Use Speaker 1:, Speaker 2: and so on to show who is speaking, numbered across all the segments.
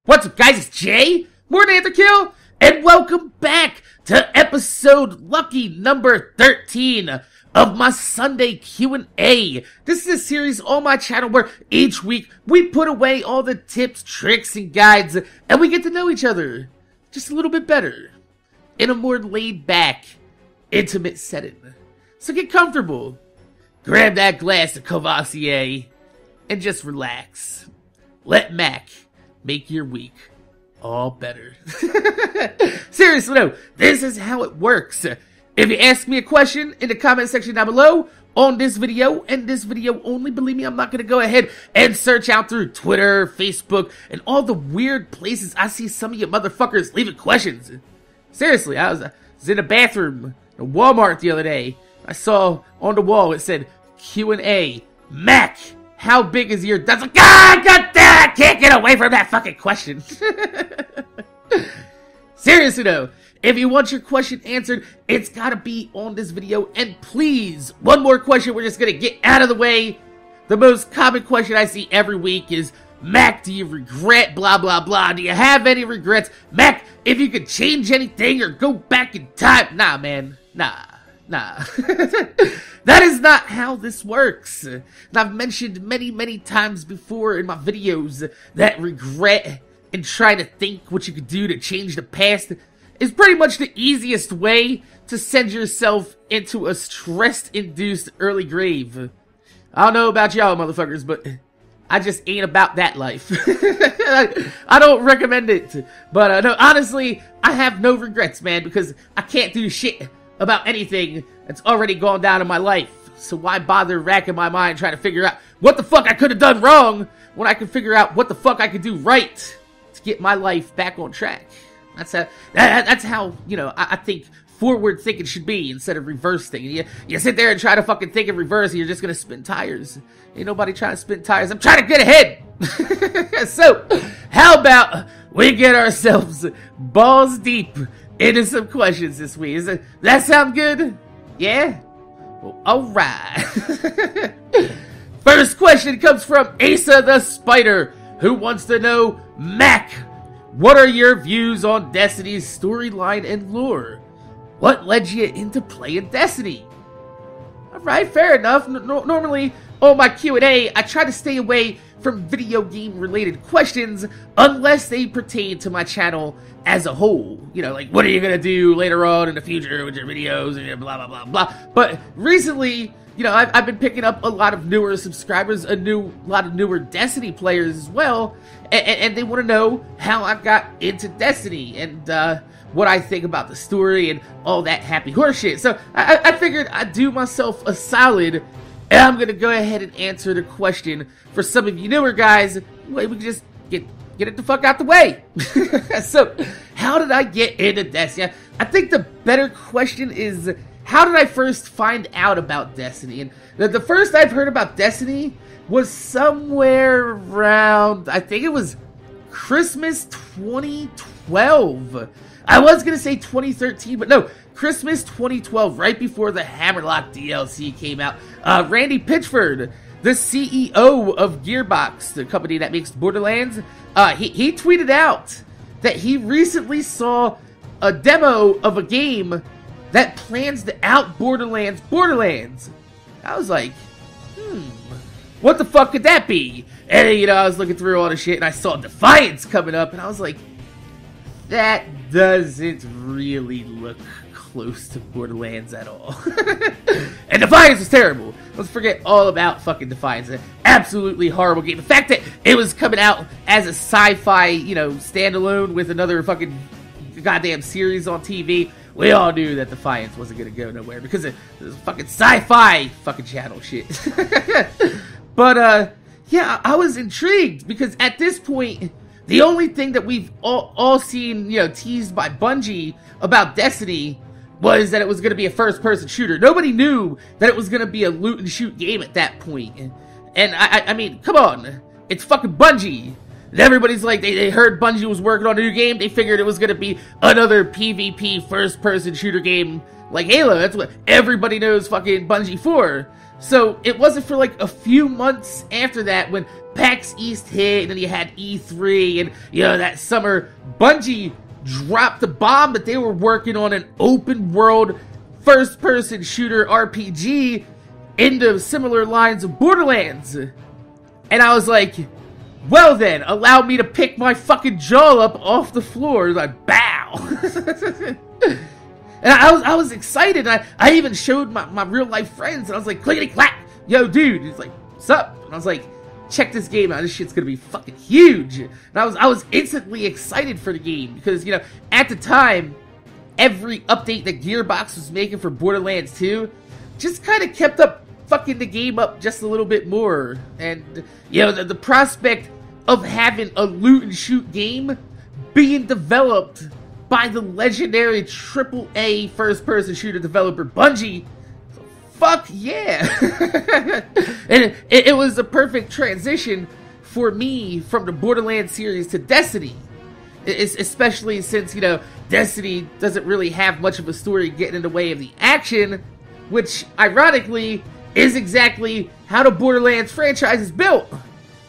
Speaker 1: What's up, guys? It's Jay, MorninAfterKill, and welcome back to episode lucky number 13 of my Sunday Q&A. This is a series on my channel where each week we put away all the tips, tricks, and guides, and we get to know each other just a little bit better in a more laid-back, intimate setting. So get comfortable, grab that glass of Courvoisier, and just relax. Let MAK make your week all better. Seriously, no, this is how it works. If you ask me a question in the comment section down below on this video, and this video only, believe me, I'm not going to go ahead and search out through Twitter, Facebook, and all the weird places I see some of you motherfuckers leaving questions. Seriously, I was in a bathroom at Walmart the other day. I saw on the wall, it said, Q&A, MAK, how big is your... That's like, God damn, I can't get away from that fucking question. Seriously though, if you want your question answered, it's gotta be on this video. And please, one more question we're just gonna get out of the way. The most common question I see every week is, MAK, do you regret blah blah blah? Do you have any regrets? MAK, if you could change anything or go back in time. Nah, man. Nah. That is not how this works. And I've mentioned many times before in my videos that regret and trying to think what you could do to change the past is pretty much the easiest way to send yourself into a stress-induced early grave. I don't know about y'all motherfuckers, but I just ain't about that life. I don't recommend it. But no, honestly, I have no regrets, man, because I can't do shit about anything that's already gone down in my life. So why bother racking my mind trying to figure out what the fuck I could have done wrong when I can figure out what the fuck I could do right to get my life back on track. That's how, you know, I think forward thinking should be instead of reverse thinking. You sit there and try to fucking think in reverse and you're just gonna spin tires. Ain't nobody trying to spin tires. I'm trying to get ahead. So how about we get ourselves balls deep into some questions this week? Does that sound good? Yeah? Well, alright. First question comes from Asa the Spider, who wants to know, MAK, what are your views on Destiny's storyline and lore? What led you into playing Destiny? Alright, fair enough. Normally, on my Q&A, I try to stay away from video game related questions unless they pertain to my channel as a whole. You know, like, what are you gonna do later on in the future with your videos and blah blah blah blah. But recently, you know, I've been picking up a lot of newer subscribers, a lot of newer Destiny players as well, and they want to know how I got into Destiny and what I think about the story and all that happy horse shit. So I figured I'd do myself a solid, and I'm gonna go ahead and answer the question for some of you newer guys. We can just get it the fuck out the way. So, how did I get into Destiny? I think the better question is, how did I first find out about Destiny? And the first I've heard about Destiny was somewhere around, I think it was Christmas 2012. I was going to say 2013, but no, Christmas 2012, right before the Hammerlock DLC came out. Randy Pitchford, the CEO of Gearbox, the company that makes Borderlands, he tweeted out that he recently saw a demo of a game that plans to out Borderlands. I was like, what the fuck could that be? And, you know, I was looking through all the shit and I saw Defiance coming up and I was like, that doesn't really look close to Borderlands at all. And Defiance was terrible. Let's forget all about fucking Defiance. An absolutely horrible game. The fact that it was coming out as a sci-fi, you know, standalone with another fucking goddamn series on TV, we all knew that Defiance wasn't gonna go nowhere because of this fucking sci-fi fucking channel shit. But yeah, I was intrigued because at this point, the only thing that we've all seen, you know, teased by Bungie about Destiny was that it was going to be a first-person shooter. Nobody knew that it was going to be a loot-and-shoot game at that point. And I mean, come on. It's fucking Bungie. And everybody's like, they heard Bungie was working on a new game. They figured it was going to be another PvP first-person shooter game like Halo. That's what everybody knows fucking Bungie for. So it wasn't for like a few months after that when PAX East hit, and then you had E3, and, you know, that summer, Bungie dropped the bomb that they were working on an open world first-person shooter RPG into similar lines of Borderlands. And I was like, well then, allow me to pick my fucking jaw up off the floor. Like, bow. And I was excited. I even showed my real life friends, and I was like, clickety clack, yo dude. He's like, what's up? And I was like, check this game out. This shit's gonna be fucking huge. And I was instantly excited for the game because, you know, at the time, every update that Gearbox was making for Borderlands 2 just kind of kept up fucking the game up just a little bit more. And, you know, the prospect of having a loot and shoot game being developed by the legendary AAA first-person shooter developer Bungie, fuck yeah. And it was a perfect transition for me from the Borderlands series to Destiny. Especially since, you know, Destiny doesn't really have much of a story getting in the way of the action, which, ironically, is exactly how the Borderlands franchise is built.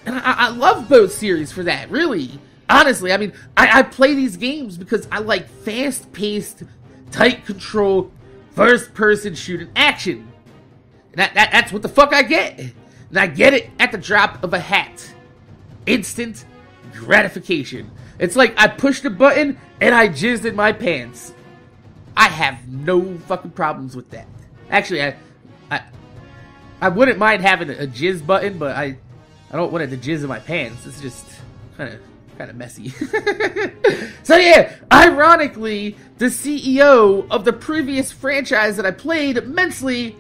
Speaker 1: And I love both series for that, really. Honestly, I mean, I play these games because I like fast-paced, tight control, first-person shooting action. And that's what the fuck I get. And I get it at the drop of a hat. Instant gratification. It's like I pushed a button and I jizzed in my pants. I have no fucking problems with that. Actually, I wouldn't mind having a jizz button, but I don't want it to jizz in my pants. It's just kind of messy. So yeah, ironically, the CEO of the previous franchise that I played immensely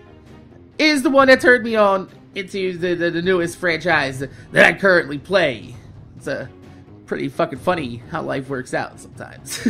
Speaker 1: is the one that turned me on into the newest franchise that I currently play. It's pretty fucking funny how life works out sometimes.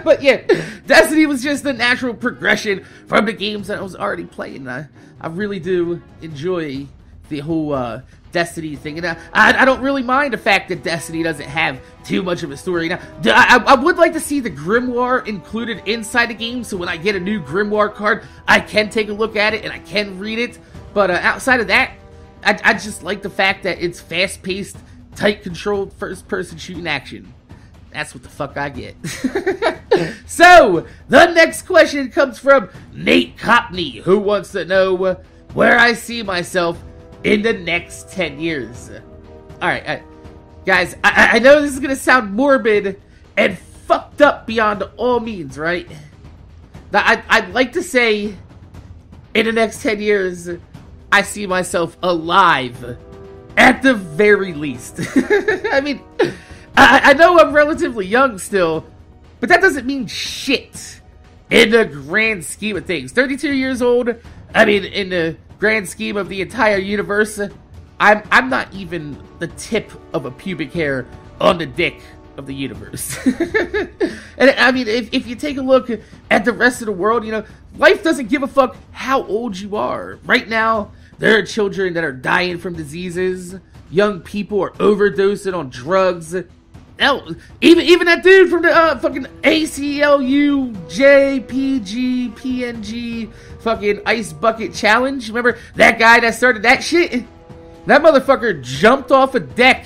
Speaker 1: But yeah, Destiny was just the natural progression from the games that I was already playing. I really do enjoy the whole Destiny thing, and I don't really mind the fact that Destiny doesn't have too much of a story. Now, I would like to see the Grimoire included inside the game, so when I get a new Grimoire card, I can take a look at it and I can read it. But outside of that, I just like the fact that it's fast-paced, tight-controlled, first-person shooting action. That's what the fuck I get. So, the next question comes from Nate Copney, who wants to know where I see myself in the next 10 years. Alright, guys, I know this is gonna sound morbid and fucked up beyond all means, right? Now, I'd like to say, in the next 10 years, I see myself alive. At the very least. I mean, I know I'm relatively young still, but that doesn't mean shit in the grand scheme of things. 32 years old, I mean, in the grand scheme of the entire universe, I'm not even the tip of a pubic hair on the dick of the universe. And I mean, if you take a look at the rest of the world, you know, life doesn't give a fuck how old you are. Right now, there are children that are dying from diseases. Young people are overdosing on drugs. Hell, even that dude from the fucking ACLU, JPG, PNG, fucking Ice Bucket Challenge. Remember that guy that started that shit? That motherfucker jumped off a deck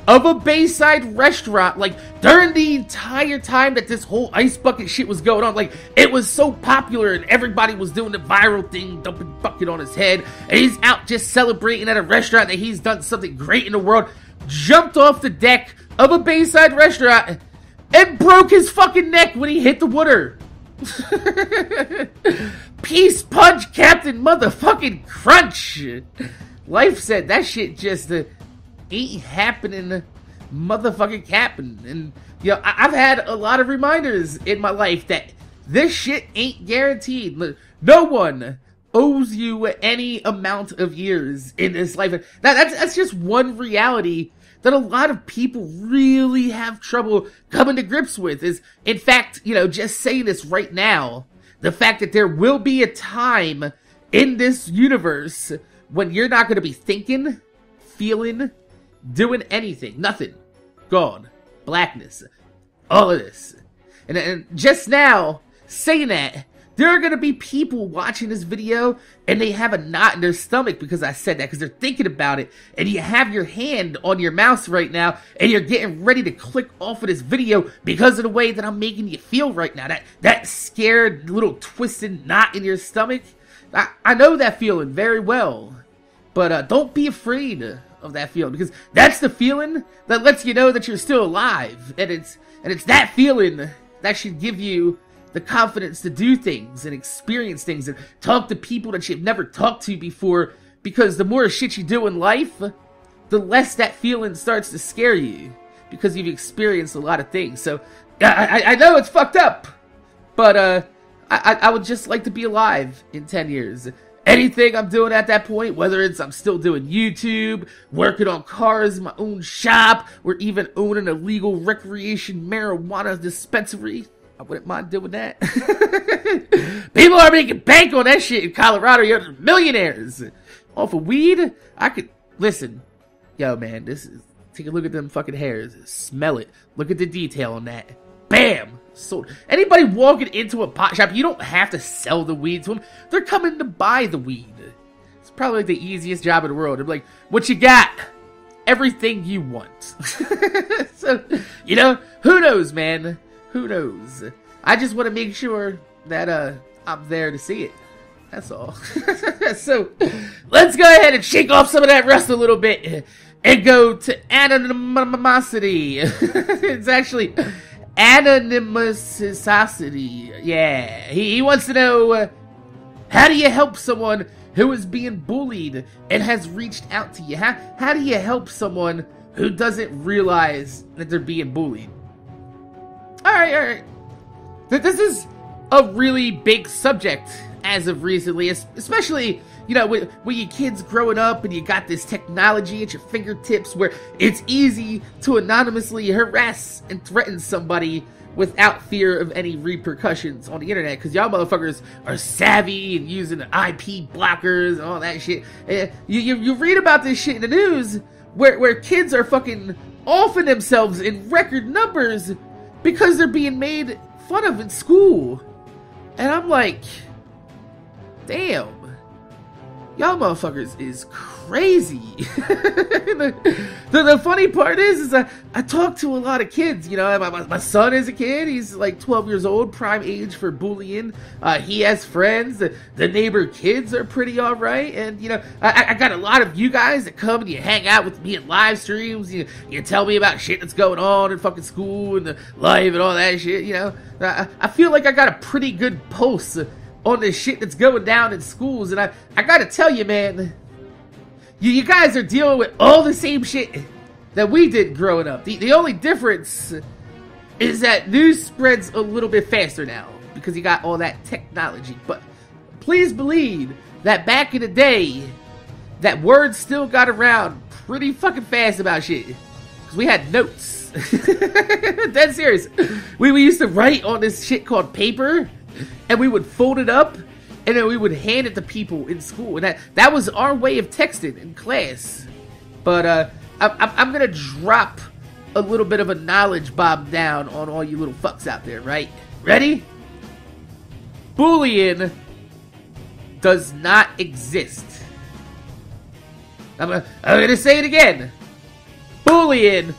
Speaker 1: of a Bayside restaurant, like, during the entire time that this whole Ice Bucket shit was going on. Like, it was so popular and everybody was doing the viral thing, dumping bucket on his head, and he's out just celebrating at a restaurant that he's done something great in the world, jumped off the deck of a Bayside restaurant, and broke his fucking neck when he hit the water. Peace punch, Captain Motherfucking Crunch. Life said that shit just ain't happening, motherfucking happen. And, you know, I've had a lot of reminders in my life that this shit ain't guaranteed. No one owes you any amount of years in this life. That's just one reality that a lot of people really have trouble coming to grips with. Is, in fact, you know, just saying this right now, the fact that there will be a time in this universe when you're not going to be thinking, feeling, doing anything. Nothing. Gone. Blackness. All of this. And just now, saying that, There are going to be people watching this video and they have a knot in their stomach because I said that, because they're thinking about it, and you have your hand on your mouse right now and you're getting ready to click off of this video because of the way that I'm making you feel right now. That scared little twisted knot in your stomach. I know that feeling very well, but don't be afraid of that feeling, because that's the feeling that lets you know that you're still alive, and it's that feeling that should give you the confidence to do things and experience things and talk to people that you've never talked to before, because the more shit you do in life, the less that feeling starts to scare you, because you've experienced a lot of things. So I know it's fucked up, but I would just like to be alive in 10 years. Anything I'm doing at that point, whether it's I'm still doing YouTube, working on cars in my own shop, or even owning a legal recreation marijuana dispensary, I wouldn't mind doing that. People are making bank on that shit in Colorado. You're millionaires off of weed. I could listen. Yo, man, take a look at them fucking hairs. Smell it. Look at the detail on that. Bam! Sold. Anybody walking into a pot shop, you don't have to sell the weed to them. They're coming to buy the weed. It's probably like the easiest job in the world. They're like, what you got? Everything you want. So, you know, who knows, man? Who knows? I just want to make sure that I'm there to see it. That's all. So, let's go ahead and shake off some of that rust a little bit and go to anonymosity. It's actually anonymosity. Yeah, he wants to know, how do you help someone who is being bullied and has reached out to you? How do you help someone who doesn't realize that they're being bullied? Alright. This is a really big subject as of recently, especially, you know, when your kids growing up and you got this technology at your fingertips where it's easy to anonymously harass and threaten somebody without fear of any repercussions on the internet, because y'all motherfuckers are savvy and using IP blockers and all that shit. You read about this shit in the news where kids are fucking offing themselves in record numbers because they're being made fun of in school. And I'm like, damn, y'all motherfuckers is crazy. the funny part is I talk to a lot of kids. You know, my son is a kid. He's like 12 years old, prime age for bullying. He has friends. The neighbor kids are pretty alright. And, you know, I got a lot of you guys that come and you hang out with me in live streams. You tell me about shit that's going on in fucking school and the life and all that shit, you know. I feel like I got a pretty good pulse on this shit that's going down in schools, and I gotta tell you, man, you guys are dealing with all the same shit that we did growing up. The only difference is that news spreads a little bit faster now because you got all that technology. But please believe that back in the day, that word still got around pretty fucking fast about shit, because we had notes. Dead serious. We used to write on this shit called paper, and we would fold it up, and then we would hand it to people in school. And that was our way of texting in class. But I'm going to drop a little bit of a knowledge bomb down on all you little fucks out there, right? Ready? Bullying does not exist. I'm going to say it again. Bullying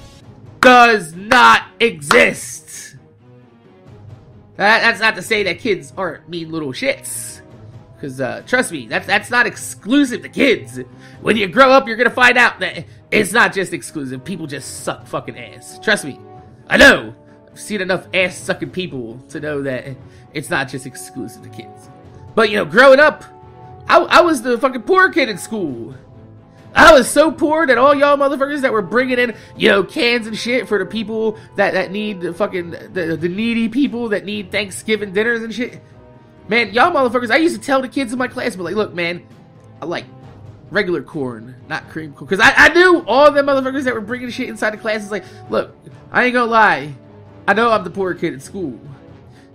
Speaker 1: does not exist. That's not to say that kids aren't mean little shits. Because, trust me, that's not exclusive to kids. When you grow up, you're going to find out that it's not just exclusive. People just suck fucking ass. Trust me. I know. I've seen enough ass-sucking people to know that it's not just exclusive to kids. But, you know, growing up, I was the fucking poor kid in school. I was so poor that all y'all motherfuckers that were bringing in, you know, cans and shit for the people that need the fucking, the needy people that need Thanksgiving dinners and shit. Man, y'all motherfuckers, I used to tell the kids in my class, but like, look, man, I like regular corn, not cream corn. Because I knew all them motherfuckers that were bringing shit inside the class. It's like, look, I ain't gonna lie. I know I'm the poor kid in school.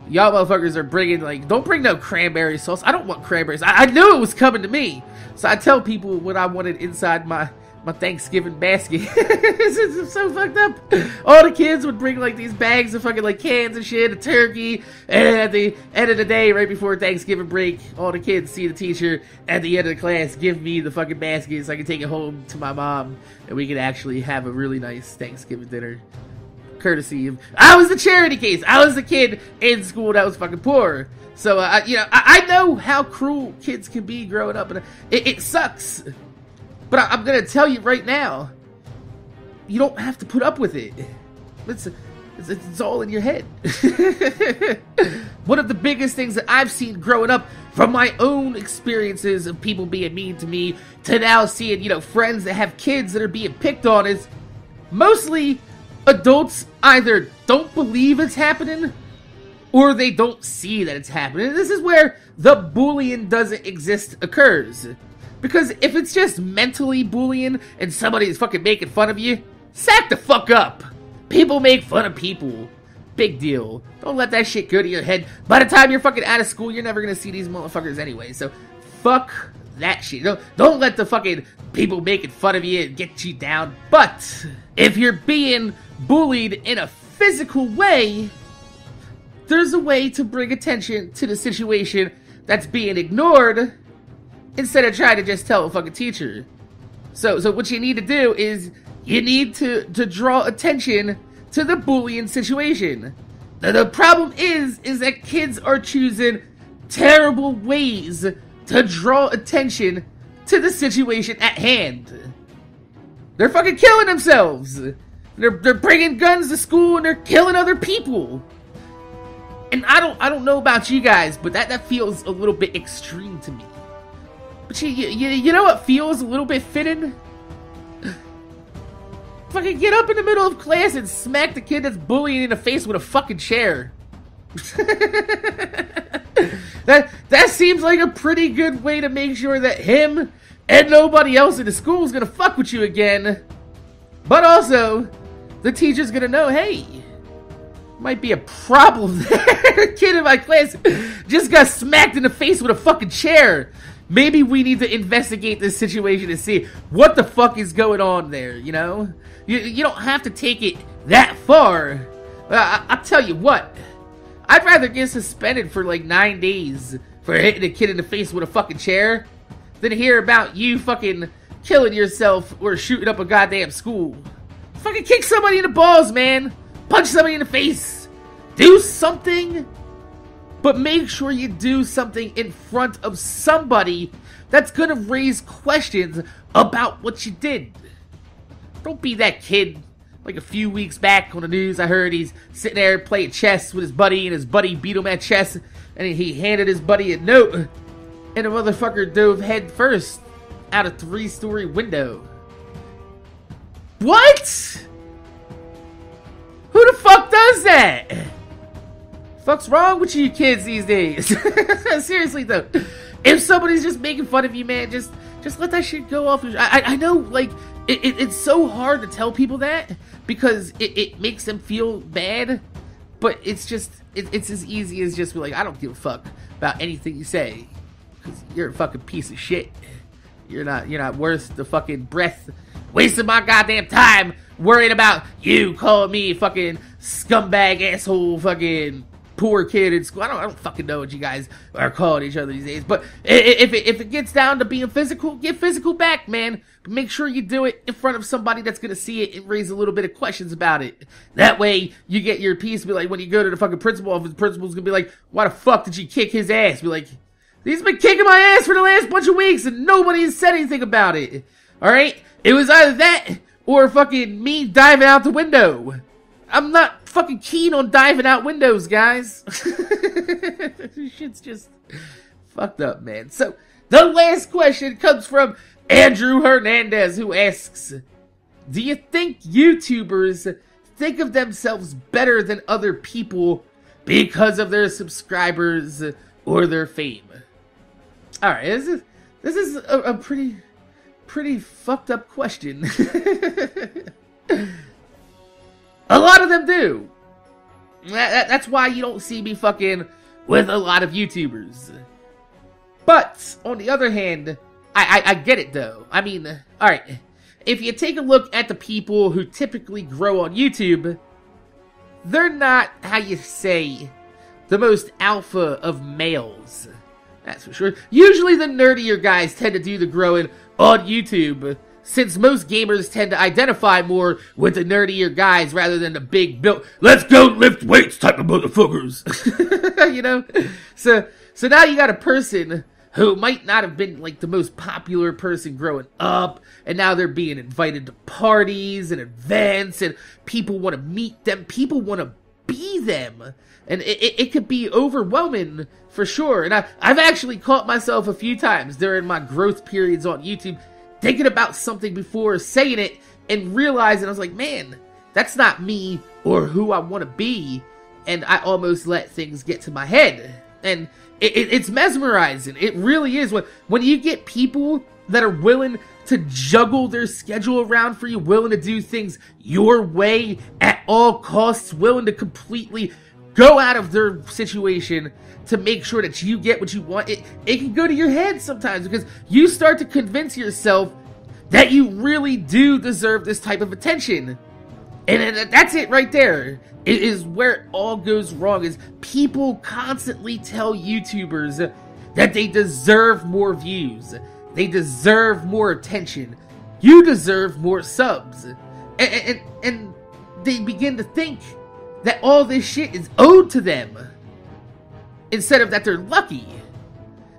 Speaker 1: Y'all motherfuckers are bringing, like, don't bring no cranberry sauce. I don't want cranberries. I knew it was coming to me. So I tell people what I wanted inside my my Thanksgiving basket. It's so fucked up. All the kids would bring like these bags of fucking like cans and shit, a turkey, and at the end of the day, right before Thanksgiving break, all the kids see the teacher at the end of the class give me the fucking basket so I can take it home to my mom and we could actually have a really nice Thanksgiving dinner. Courtesy of, I was the charity case. I was the kid in school that was fucking poor. So, I know how cruel kids can be growing up, and it sucks. But I'm gonna tell you right now, you don't have to put up with it. It's all in your head. One of the biggest things that I've seen growing up from my own experiences of people being mean to me to now seeing, friends that have kids that are being picked on is mostly adults either don't believe it's happening or they don't see that it's happening. This is where the bullying doesn't exist occurs. Because if it's just mentally bullying and somebody's fucking making fun of you, sack the fuck up. People make fun of people. Big deal. Don't let that shit go to your head. By the time you're fucking out of school, you're never gonna see these motherfuckers anyway. So, fuck that shit. Don't let the fucking people making fun of you get you down. But, if you're being bullied in a physical way, there's a way to bring attention to the situation that's being ignored instead of trying to just tell a fucking teacher. So what you need to do is you need to draw attention to the bullying situation. The problem is that kids are choosing terrible ways to draw attention to the situation at hand. They're fucking killing themselves. They're bringing guns to school and they're killing other people. And I don't know about you guys, but that feels a little bit extreme to me. But you know what feels a little bit fitting? Fucking get up in the middle of class and smack the kid that's bullying in the face with a fucking chair. That seems like a pretty good way to make sure that him and nobody else in the school is gonna fuck with you again. But also, the teacher's gonna know, hey, might be a problem there. A kid in my class just got smacked in the face with a fucking chair. Maybe we need to investigate this situation and see what the fuck is going on there, You don't have to take it that far. I'll tell you what. I'd rather get suspended for like 9 days for hitting a kid in the face with a fucking chair than hear about you fucking killing yourself or shooting up a goddamn school. Fucking kick somebody in the balls, man. Punch somebody in the face. Do something. But make sure you do something in front of somebody that's gonna raise questions about what you did. Don't be that kid. Like a few weeks back on the news, I heard he's sitting there playing chess with his buddy, and his buddy beat him at chess, and he handed his buddy a note, and the motherfucker dove head first out a 3-story window. What? Who the fuck does that? Fuck's wrong with you kids these days? Seriously though, if somebody's just making fun of you, man, just let that shit go off. I know, like, it's so hard to tell people that because it makes them feel bad, but it's as easy as just be like, I don't give a fuck about anything you say because you're a fucking piece of shit. You're not worth the fucking breath wasting my goddamn time worrying about you calling me fucking scumbag asshole fucking poor kid in school. I don't fucking know what you guys are calling each other these days. But if it gets down to being physical, get physical back, man. But make sure you do it in front of somebody that's gonna see it and raise a little bit of questions about it. That way, you get your piece. Be like, when you go to the fucking principal office, the principal's gonna be like, why the fuck did you kick his ass? Be like, he's been kicking my ass for the last bunch of weeks and nobody has said anything about it. Alright? It was either that or fucking me diving out the window. I'm not fucking keen on diving out windows, guys. Shit's just fucked up, man. So, the last question comes from Andrew Hernandez, who asks, do you think YouTubers think of themselves better than other people because of their subscribers or their fame? Alright, this is a pretty fucked up question. A lot of them do. That's why you don't see me fucking with a lot of YouTubers. But, on the other hand, I get it though. I mean, alright, if you take a look at the people who typically grow on YouTube, they're not, how you say, the most alpha of males. That's for sure. Usually the nerdier guys tend to do the growing on YouTube, since most gamers tend to identify more with the nerdier guys rather than the big built, let's go lift weights type of motherfuckers. You know? So now you got a person who might not have been like the most popular person growing up, and now they're being invited to parties and events, and people want to meet them, people want to be them, and it could be overwhelming for sure. And I've actually caught myself a few times during my growth periods on YouTube thinking about something before saying it and realizing I was like, man, that's not me or who I want to be, and I almost let things get to my head. And it's mesmerizing. It really is. When you get people that are willing to juggle their schedule around for you, willing to do things your way at all costs, willing to completely go out of their situation to make sure that you get what you want, it can go to your head sometimes, because you start to convince yourself that you really do deserve this type of attention. And that's it right there. It is where it all goes wrong, is people constantly tell YouTubers that they deserve more views. They deserve more attention. You deserve more subs. And they begin to think that all this shit is owed to them, instead of that they're lucky.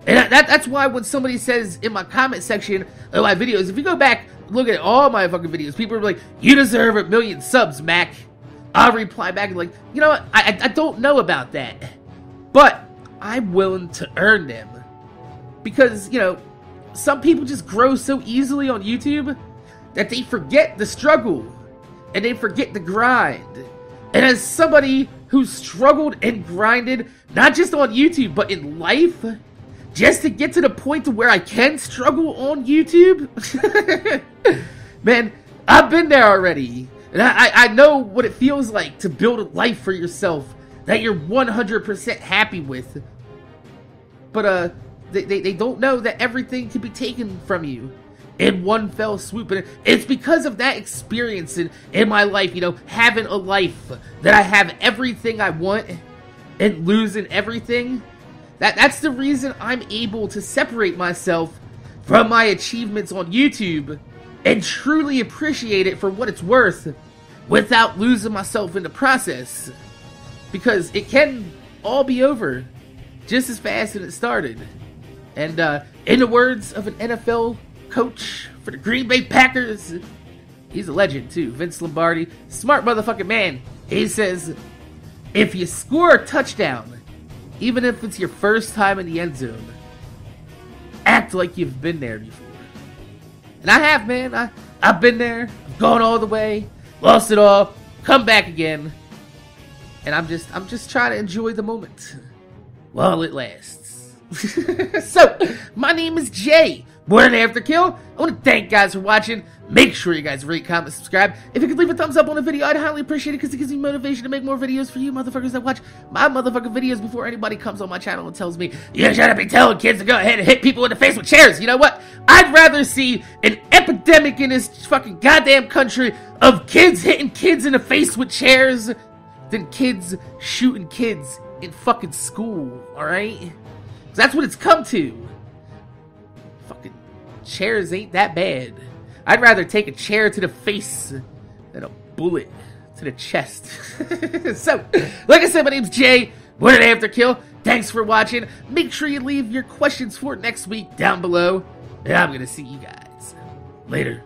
Speaker 1: And that's why when somebody says in my comment section of my videos, if you go back, look at all my fucking videos, people are like, you deserve 1 million subs, MAK. I'll reply back and like, you know what, I don't know about that, but I'm willing to earn them. Because, you know, some people just grow so easily on YouTube that they forget the struggle, and they forget the grind. And as somebody who's struggled and grinded, not just on YouTube, but in life, just to get to the point to where I can struggle on YouTube, man, I've been there already. And I know what it feels like to build a life for yourself that you're 100% happy with. But they don't know that everything can be taken from you in one fell swoop. And it's because of that experience in my life, you know, having a life that I have everything I want and losing everything. That's the reason I'm able to separate myself from my achievements on YouTube and truly appreciate it for what it's worth without losing myself in the process. Because it can all be over just as fast as it started. And in the words of an NFL coach for the Green Bay Packers, he's a legend too, Vince Lombardi, smart motherfucking man. He says, if you score a touchdown, even if it's your first time in the end zone, act like you've been there before. And I have, man. I've been there. I've gone all the way, lost it all, come back again. And I'm just trying to enjoy the moment while it lasts. So, my name is Jay, MorninAfterKill. I want to thank you guys for watching. Make sure you guys rate, comment, subscribe. If you could leave a thumbs up on the video, I'd highly appreciate it, because it gives me motivation to make more videos for you motherfuckers that watch my motherfucking videos before anybody comes on my channel and tells me, you shouldn't be telling kids to go ahead and hit people in the face with chairs. You know what? I'd rather see an epidemic in this fucking goddamn country of kids hitting kids in the face with chairs than kids shooting kids in fucking school, alright? That's what it's come to. Fucking chairs ain't that bad. I'd rather take a chair to the face than a bullet to the chest. So, like I said, my name's Jay, MorninAfterKill. Thanks for watching. Make sure you leave your questions for next week down below. And I'm gonna see you guys later.